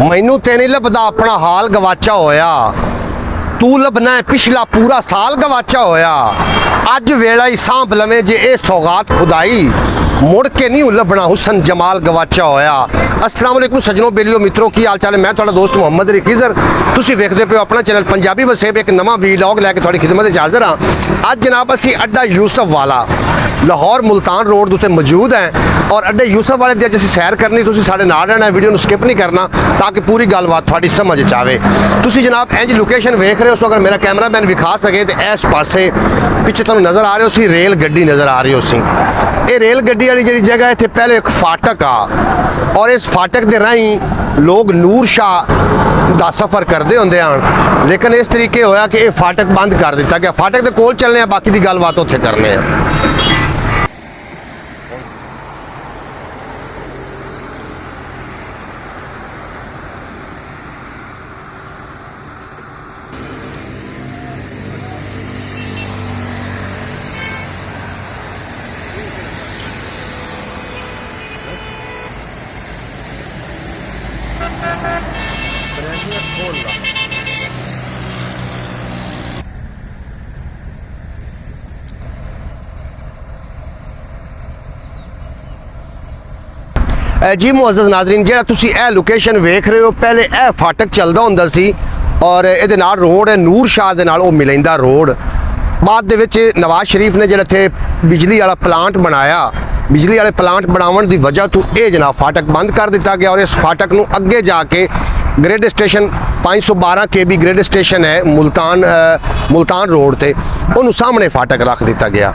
मैनू ते नहीं लभदा अपना हाल गवाचा होया, तू लभना है पिछला पूरा साल गवाचा होया। अज वेला ही सांभ लवें जे ए सौगात खुदाई, मुड़ के नहीं लभना हुसन जमाल गवाचा होया। अस्सलाम वालेकुम सज्जनों, बेलियो मित्रों, की हाल चाल है? मैं तुहाडा दोस्त मुहम्मद अली खिजर, तुसी वेखदे पे अपना चैनल पंजाबी वसेब, एक नवा वीलॉग लैके तुहाडी खिदमत च हाज़र हाँ। अज जनाब असी अड्डा यूसफ वाला लाहौर मुल्तान रोड उत्ते मौजूद हैं और अड्डे यूसफ वाले दी अज असी सैर करनी। तुसी साडे नाल रहना, वीडियो नूं स्किप नहीं करना ताकि पूरी गलबात तुहाडी समझ च आवे। तुसी जनाब इंज लोकेशन वेख रहे हो, सो अगर मेरा कैमरामैन विखा सके तो इस पासे पिछे तुहानूं नज़र आ रहे हो सी रेल गड्डी नज़र आ रही हो सी। ये रेल गड्डी वाली जी जगह इत्थे पहले एक फाटक आ और इस फाटक के राही लोग नूर शाह का सफ़र करते होंगे हैं, लेकिन इस तरीके होया कि ये फाटक बंद कर दिता गया। फाटक के कोल चलने हैं, बाकी की गलबात उत्थे करने हैं। जी मुअज़्ज़ज़ नाज़रीन, जिहड़ा तुसी ए लोकेशन वेख रहे हो, पहले ए फाटक चलदा हुंदा सी और इहदे नाल रोड है नूर शाह दे नाल, ओह मिलैंदा रोड। बाद दे विच नवाज शरीफ ने जिहड़ा इत्थे बिजली वाला प्लांट बनाया, बिजली वाले प्लांट बनावन दी वजह तो ये जनाब फाटक बंद कर दिता गया और इस फाटक नूं अगे जाके grade station 512 KB grade station है मुल्तान रोड ते, उन्होंने सामने फाटक रख दिता गया।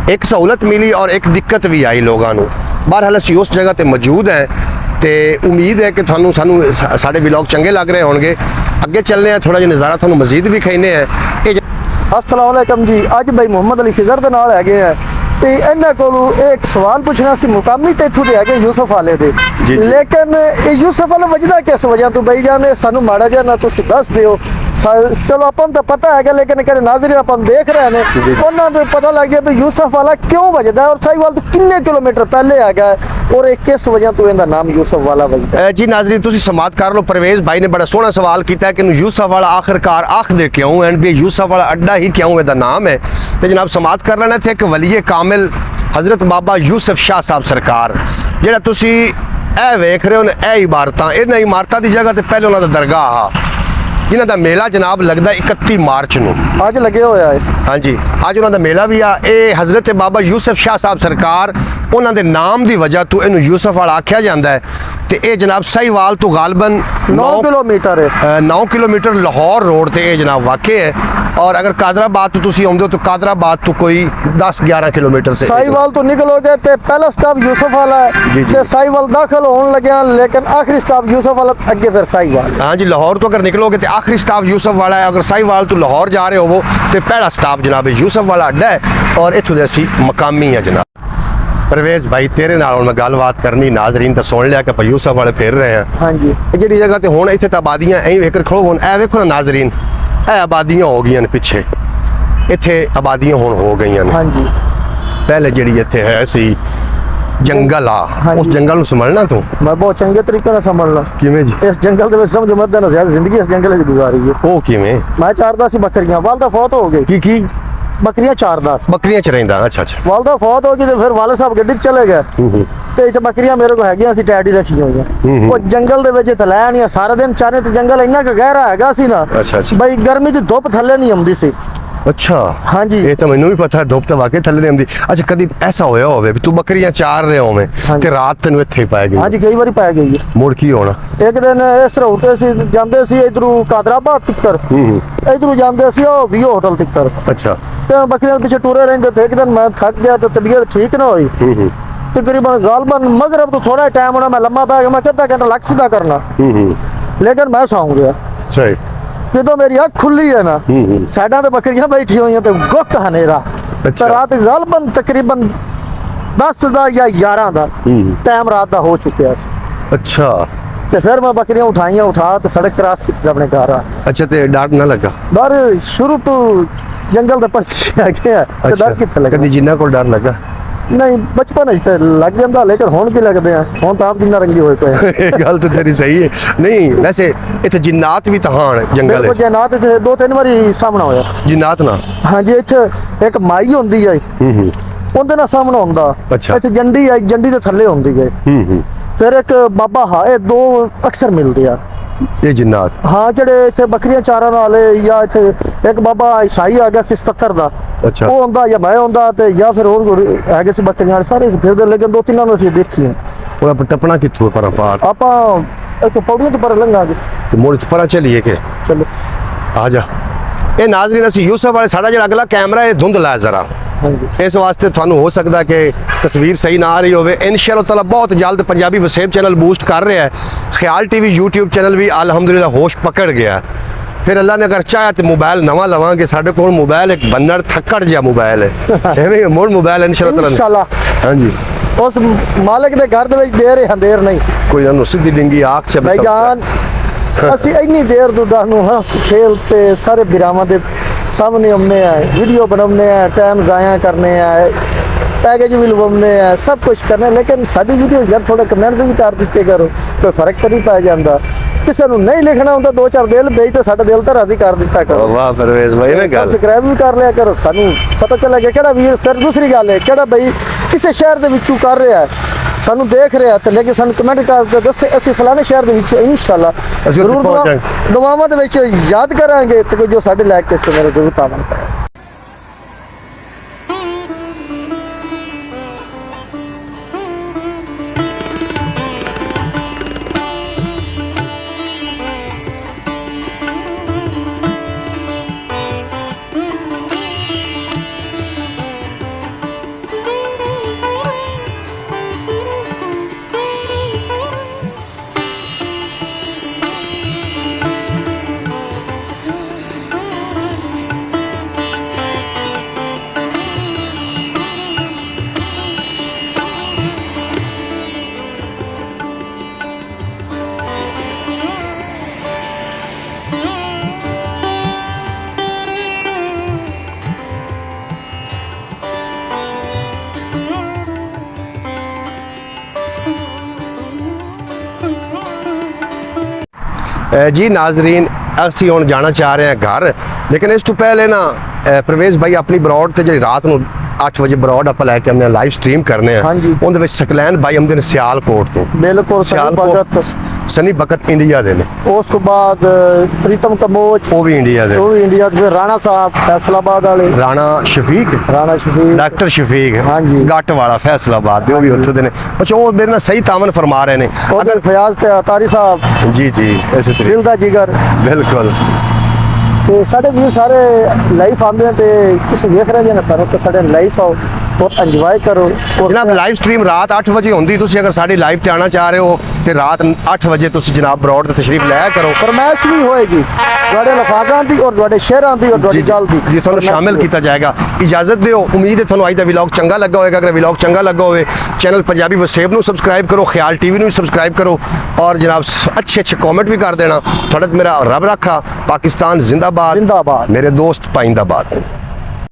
एक सहूलत मिली और एक दिक्कत भी आई लोगों को। बहरहाल असी उस जगह ते मौजूद हैं तो उम्मीद है कि थानू सानू साडे व्लॉग चंगे लग रहे होंगे। अगे चलने हैं, थोड़ा जिहा नज़ारा थानू मजीद भी खाने हैं। अस्सलाम वालेकुम जी, अज भाई मुहम्मद अली खिजर दे नाल हैगे हैं तो इन्हां कोलों एक सवाल पूछना सी। मुकामी तो इत्थों दे हैगे यूसुफ वाले दे, लेकिन यूसुफ वाले वजदा किस वजह तो बई जाने सानू माड़ा जिहा ना तुसीं दस दिओ। चलो अपन तो पता है, लेकिन किहड़े नाज़रीन अपन देख रहे हैं उन्हां नूं पता लग गया भी यूसुफ वाला क्यों वजदा है और साहिवाल तो किन्ने किलोमीटर पहले हैगा और एक किस वजह तो इहदा नाम यूसुफ वाला वजदा है। जी नाज़रीन, तुसीं समात कर लो। परवेज़ भाई ने बड़ा सोहना सवाल किया है कि यूसुफ वाला आखिरकार आखदे क्यों एंड भी यूसुफ वाला अड्डा ही क्यों इहदा नाम है। तो जनाब समात कर लेना थे कि वली कामिल हज़रत बाबा यूसुफ शाह साहब सरकार, जिहड़ा तुसीं ए वेख रहे हो ना, ए इमारतां, इन्हां इमारतां दी जगह ते पहले उन्हां दा दरगाह हा जिन्हां दा मेला जनाब लगदा 31 मार्च नूं। अज लगे होया है। हाँ जी, अज उन्हां दा मेला भी आ। ये हज़रत बाबा यूसुफ शाह साहब सरकार उन्हां दे नाम दी वजह तो इनू यूसुफ वाला आख्या जाता है। तो ये जनाब साहिवाल तो गालबन 9 किलोमीटर है, 9 किलोमीटर लाहौर रोड ते ये जनाब वाक़े है। और अगर कादराबाद तो तुसी आउंदे हो तो कादराबाद तो कोई 10-11 किलोमीटर से साहिवाल तो निकलोगे तो पहला स्टॉप यूसुफ वाला है, तो साहिवाल दाखिल होने लगे, लेकिन आखिरी स्टॉप यूसुफ वाला, अगे फिर साहिवाल। हाँ जी, लाहौर तो अगर निकलोगे तो आखिरी स्टॉप यूसुफ वाला है। अगर साहिवाल तो लाहौर जा रहे हो तो पहला स्टॉप जनाब यूसुफ वाला अड्डा है और इत्थों दे असी मकामी है जनाब। परवेज़ भाई तेरे नाल मैं गलबात करनी, नाज़रीन तो सुन लिया कि यूसुफ वाले फिर रहे हैं। हाँ जी, जी जगह तो हुण इत्थे आबादियां ऐ वेख खड़ो हुण ए वेखो ना नाज़रीन, ए आबादियां हो गई पिछे, इत्थे आबादियां हुण हो गई। हाँ जी, पहले जिहड़ी इत्थे है सी जंगल आ, हाँ उस जंगल नूं संभलना तू मैं बहुत चंगे तरीके से समझना। किवें जी? इस जंगल दे विच समझो मत ना ज़्यादा जिंदगी इस जंगल च गुजारी है। ओ किवें? मैं चारदा सी बकरियां, वालदा फौत हो गई। की बकरियां चारदा सी, बकरियां च रहिंदा? अच्छा अच्छा। वालदा फौत हो गई तो फिर वाले साहब गड्डी चले गए तो इत्थे बकरियां मेरे को हैगियां सी, टैडी रखी होईयां। वो जंगल दे विच थलै नहीं सारा दिन चारे, तो जंगल इन्ना क गहरा हैगा सी ना, अच्छा अच्छा, बई गर्मी दी धुप थल्ले नहीं आउंदी सी। अच्छा हाँ जी, ये तो मैनू भी पता है, धुप तो वाकई थल्ले नहीं आउंदी। अच्छा, कभी ऐसा होया होवे भी तू बकरियां चार रहे होवे ते रात तैनूं इत्थे पै गई? हाँ जी, कई बारी पै गई है। मुड़ की होना? एक दिन इस तरह उठे सी, जांदे सी इधरों कादराबाद तिक्कर, इधरों जांदे सी ओ वीओ होटल तिक्कर। अच्छा, तो बकरियां पीछे टुरे रहंदे थे। एक दिन मैं थक गया तो तबीयत ठीक ना हुई, तकरीबन गालबन मगरब तो थोड़ा टाइम होना, मैं लम्मा पै गया, मैं कितना घंटा लग सीधा करना, लेकिन मैं सौ गया। सही, जो मेरी अख खुली है ना, साइडा तो बकरियां बैठी हुई हैं तो गुप्त हनेरा। तो रात गालबन तकरीबन 10 दा या 11 दा टाइम रात दा हो चुका सी। अच्छा, तो फिर मैं बकरियां उठा तो सड़क क्रॉस की अपने घर आ। अच्छा, तो डर ना लगा? डर शुरू तो जंगल दे पंछी आ गया, तो डर कित्थे लगा? कदी जिन्ना को डर लगा? ਨਹੀਂ ਬਚਪਨ ਵਿੱਚ ਤੇ ਲੱਗ ਜਾਂਦਾ, ਲੇਕਿਨ ਹੁਣ ਕੀ ਲੱਗਦੇ ਆ, ਹੁਣ ਤਾਂ ਆਪ ਜਿੰਨਾ ਰੰਗੇ ਹੋਏ ਪਏ ਆ। ਇਹ ਗੱਲ ਤਾਂ ਤੇਰੀ ਸਹੀ ਹੈ। ਨਹੀਂ ਵੈਸੇ ਇੱਥੇ ਜਿੰਨਾਤ ਵੀ ਤਾਂ ਹਨ ਜੰਗਲ ਬਿਲਕੁਲ, ਵਿੱਚ। ਜਨਾਤ ਤੇ 2-3 ਵਾਰੀ ਸਾਹਮਣਾ ਹੋਇਆ। ਜਿੰਨਾਤ ਨਾ ਹਾਂਜੀ, ਇੱਥੇ ਇੱਕ ਮਾਈ ਹੁੰਦੀ ਹੈ, ਉਹਦੇ ਨਾਲ ਸਾਹਮਣਾ ਹੁੰਦਾ। ਅੱਛਾ। ਇੱਥੇ ਜੰਡੀ ਹੈ, ਜੰਡੀ ਦੇ ਥੱਲੇ ਹੁੰਦੀ ਹੈ। ਫਿਰ ਇੱਕ ਬਾਬਾ ਹਾਂ, ਇਹ ਦੋ ਅਕਸਰ ਮਿਲਦੇ ਆ। ਇਹ ਜਿੰਨਾਤ ਹਾਂ, ਜਿਹੜੇ ਇੱਥੇ ਬੱਕਰੀਆਂ ਚਾਰਨ ਵਾਲੇ, ਜਾਂ ਇੱਥੇ ਇੱਕ ਬਾਬਾ ਈਸਾਈ ਆ ਗਿਆ ਸੀ 77 ਦਾ, ਅੱਛਾ। ਉਹ ਹੁੰਦਾ ਜਾਂ ਮੈਂ ਹੁੰਦਾ, ਤੇ ਜਾਂ ਫਿਰ ਹੋਰ ਹੈਗੇ ਸੀ ਬੱਕਰੀਆਂ ਵਾਲੇ, ਸਾਰੇ ਫਿਰਦੇ, ਲੇਕਿਨ 2-3 ਨੂੰ ਅਸੀਂ ਦੇਖੀਏ। ਉਹ ਆਪਾਂ ਟੱਪਣਾ ਕਿੱਥੋਂ ਹੈ ਪਰਾਂ ਪਾਰ? ਆਪਾਂ ਇੱਕ ਪੌੜੀਆਂ ਤੋਂ ਪਰ ਲੰਘਾਂਗੇ। ਤੇ ਮੁੜ ਪਰਾਂ ਚੱਲੀਏ ਕਿ ਚਲੋ ਆ ਜਾ। ਇਹ ਨਾਜ਼ਰੀਨ ਅਸੀਂ ਯੂਸਫ ਵਾਲੇ, ਸਾਡਾ ਜਿਹੜਾ ਅਗਲਾ ਕੈਮਰਾ ਇਹ ਧੁੰਦਲਾ ਹੈ ਜ਼ਰਾ, ਹਾਂਜੀ। ਇਸ ਵਾਸਤੇ ਤੁਹਾਨੂੰ ਹੋ ਸਕਦਾ ਕਿ ਤਸਵੀਰ ਸਹੀ ਨਾ ਆ ਰਹੀ ਹੋਵੇ। ਇਨਸ਼ਾਅੱਲਾਹ ਤਾਲਾ ਬਹੁਤ ਜਲਦ ਪੰਜਾਬੀ ਵਸੇਬ ਚੈਨਲ ਬੂਸਟ ਕਰ ਰਿਹਾ ਹੈ। ਖਿਆਲ ਟੀਵੀ YouTube ਚੈਨਲ ਵੀ ਅਲਹਮਦੁਲਿਲਾ ਹੋਸ਼ ਪਕੜ ਗਿਆ। ਫਿਰ ਅੱਲਾ ਨੇ ਅਗਰ ਚਾਹਿਆ ਤੇ ਮੋਬਾਈਲ ਨਵਾਂ ਲਵਾਂਗੇ। ਸਾਡੇ ਕੋਲ ਮੋਬਾਈਲ ਇੱਕ ਬੰਨੜ ਥੱਕੜ ਜਿਹਾ ਮੋਬਾਈਲ ਹੈ, ਐਵੇਂ ਮੁੜ ਮੋਬਾਈਲ ਇਨਸ਼ਾਅੱਲਾਹ ਇੰਸ਼ਾਅੱਲਾ ਹਾਂਜੀ ਉਸ ਮਾਲਕ ਦੇ ਘਰ ਦੇ ਵਿੱਚ ਦੇਰ ਹੈ, ਅੰਧੇਰ ਨਹੀਂ। ਕੋਈ ਨਾ ਸਿੱਧੀ ਡਿੰਗੀ ਆਖ ਚ ਭਾਈ ਜਾਨ, ਅਸੀਂ ਇੰਨੀ ਦੇਰ ਤੋਂ ਤੁਹਾਨੂੰ ਹੱਸ ਖੇਲ ਤੇ ਸਾਰੇ ਬਿਰਾਵਾਂ ਦੇ ਸਾਹਮਣੇ ਆਉਂਦੇ ਆ, ਵੀਡੀਓ ਬਣਾਉਂਦੇ ਆ, ਟਾਈਮ ਜ਼ਾਇਆ ਕਰਨੇ ਆ, ਪੈਕੇਜ ਵੀ ਲਵਾਉਂਦੇ ਆ, ਸਭ ਕੁਝ ਕਰਨੇ, ਲੇਕਿਨ ਸਾਡੀ ਵੀਡੀਓ ਯਾਰ ਥੋੜਾ ਕਮੈਂਟ ਵੀ ਕਰ ਦਿੱਤੇ ਕਰੋ, ਕੋਈ ਫਰਕ ਤਾਂ ਨਹੀਂ ਪੈ ਜਾਂਦਾ। ਕਿਸੇ ਨੂੰ ਨਹੀਂ ਲਿਖਣਾ ਹੁੰਦਾ, 2-4 ਦਿਲ ਵੇਚ ਤੇ ਸਾਡਾ ਦਿਲ ਤਾਂ ਰਾਜ਼ੀ ਕਰ ਦਿੱਤਾ ਕਰੋ। ਵਾਹ ਪਰਵੇਜ਼ ਭਾਈ, ਐਵੇਂ ਗੱਲ ਸਬਸਕ੍ਰਾਈਬ ਵੀ ਕਰ ਲਿਆ ਕਰੋ, ਸਾਨੂੰ ਪਤਾ ਚੱਲੇਗਾ ਕਿਹੜਾ ਵੀਰ। ਫਿਰ ਦੂਸਰੀ ਗੱਲ ਹੈ, ਕਿਹੜਾ ਬਈ ਕਿਸੇ ਸ਼ਹਿਰ ਦੇ ਵਿੱਚੋਂ ਕਰ ਰਿਹਾ ਹੈ, ਸਾਨੂੰ ਦੇਖ ਰਿਹਾ, ਤੇ ਲੇਕਿਨ ਸਾਨੂੰ ਕਮੈਂਟ ਕਰਕੇ ਦੱਸੇ ਅਸੀਂ ਫਲਾਣੇ ਸ਼ਹਿਰ ਦੇ ਵਿੱਚ ਇਨਸ਼ਾਅੱਲਾ ਅਸੀਂ ਉੱਥੇ ਜ਼ਰੂਰ ਪਹੁੰਚਾਂਗੇ। ਦੁਆਵਾਂ ਦੇ ਵਿੱਚ ਯਾਦ ਕਰਾਂਗੇ, ਤੇ ਕੋਈ ਜੋ ਸਾਡੇ ਲਾਇਕ ਕਿਸੇ ਮੇਰੇ ਜ਼ਰੂਰ ਤਾਮਨ ਕਰੇ। जी नाजरीन ਅਸੀਂ ਹੁਣ ਜਾਣਾ ਚਾਹ ਰਹੇ ਹਾਂ ਘਰ, ਲੇਕਿਨ ਇਸ ਤੋਂ ਪਹਿਲੇ ਨਾ ਪ੍ਰਵੇਸ਼ ਭਾਈ ਆਪਣੀ ਬਰੌਡ ਤੇ ਜਿਹੜੀ ਰਾਤ ਨੂੰ 8 ਵਜੇ ਬਰੌਡ ਆਪਾਂ ਲੈ ਕੇ ਆਉਂਦੇ ਹਾਂ, ਲਾਈਵ ਸਟ੍ਰੀਮ ਕਰਨੇ ਆ। ਹਾਂਜੀ। ਉਹਦੇ ਵਿੱਚ ਸਕਲੈਨ ਭਾਈ ਆਉਂਦੇ ਨੇ ਸਿਆਲਕੋਟ ਤੋਂ। ਬਿਲਕੁਲ ਸਨੀ ਬਖਤ ਇੰਡੀਆ ਦੇ ਨੇ। ਉਸ ਤੋਂ ਬਾਅਦ ਪ੍ਰੀਤਮ ਕਮੋਚ, ਉਹ ਵੀ ਇੰਡੀਆ ਦੇ। ਉਹ ਵੀ ਇੰਡੀਆ ਦੇ। ਫਿਰ ਰਾਣਾ ਸਾਹਿਬ ਫੈਸਲਾਬਾਦ ਵਾਲੇ, ਰਾਣਾ ਸ਼ਫੀਕ, ਰਾਣਾ ਸ਼ਫੀਕ, ਡਾਕਟਰ ਸ਼ਫੀਕ ਹਾਂਜੀ, ਗੱਟ ਵਾਲਾ ਫੈਸਲਾਬਾਦ ਦੇ, ਉਹ ਵੀ ਉੱਥੋਂ ਦੇ ਨੇ। ਅੱਛਾ, ਉਹ ਮੇਰੇ ਨਾਲ ਸਹੀ ਤਾਮਨ ਫਰਮਾ ਰਹੇ ਨੇ। ਅਗਰ ਫਯਾਜ਼ ਤੇ ਅਤਾਰੀ ਸਾਹਿਬ, ਜੀ ਜੀ ਇਸੇ ਤਰੀਕੇ ਦਿਲ ਦਾ ਜਿਗਰ, ਬਿਲਕੁਲ। ਤੇ ਸਾਡੇ ਵੀਰ ਸਾਰੇ ਲਾਈਵ ਆਉਂਦੇ ਨੇ, ਤੇ ਤੁਸੀਂ ਵੇਖ ਰਹੇ ਜੇ ਨਾ ਸਾਨੂੰ, ਤੇ ਸਾਡੇ ਲਾਈਵ ਆਓ ਔਰ ਇੰਜੋਏ ਕਰੋ। ਜਨਾਬ ਲਾਈਵ ਸਟ੍ਰੀਮ ਰਾਤ 8 ਵਜੇ ਹੁੰਦੀ, ਤੁਸੀਂ ਅਗਰ ਸਾਡੀ ਲਾਈਵ ਤੇ ਆਉਣਾ ਚਾਹ ਰਹੇ ਹੋ ਤੇ ਰਾਤ 8 ਵਜੇ ਤੁਸੀਂ ਜਨਾਬ ਬਰੌਡ ਤੇ ਤਸ਼ਰੀਫ ਲਿਆ ਕਰੋ। ਫਰਮਾਇਸ਼ ਵੀ ਹੋਏਗੀ ਤੁਹਾਡੇ ਲਫਾਜ਼ਾਂ ਦੀ ਔਰ ਤੁਹਾਡੇ ਸ਼ੇਰਾਂ ਦੀ ਔਰ ਤੁਹਾਡੀ ਗੱਲ ਦੀ, ਜੀ ਤੁਹਾਨੂੰ ਸ਼ਾਮਿਲ ਕੀਤਾ ਜਾਏਗਾ। ਇਜਾਜ਼ਤ ਦਿਓ, ਉਮੀਦ ਹੈ ਤੁਹਾਨੂੰ ਅੱਜ ਦਾ ਵਲੌਗ ਚੰਗਾ ਲੱਗਾ ਹੋਵੇਗਾ। ਅਗਰ ਵਲੌਗ ਚੰਗਾ ਲੱਗਾ ਹੋਵੇ, ਚੈਨਲ ਪੰਜਾਬੀ ਵਸੇਬ ਨੂੰ ਸਬਸਕ੍ਰਾਈਬ ਕਰੋ, ਖਿਆਲ ਟੀਵੀ ਨੂੰ ਵੀ ਸਬਸਕ੍ਰਾਈਬ ਕਰੋ, ਔਰ ਜਨਾਬ ਅੱਛੇ ਕमेंट ਵੀ ਕਰ ਦੇਣਾ। ਤੁਹਾਡਾ ਮੇਰਾ ਰੱਬ ਰੱਖਾ। ਪਾਕਿस्तान जिंदाबाद, जिंदाबाद। मेरे दोस्त पाइंदाबाद।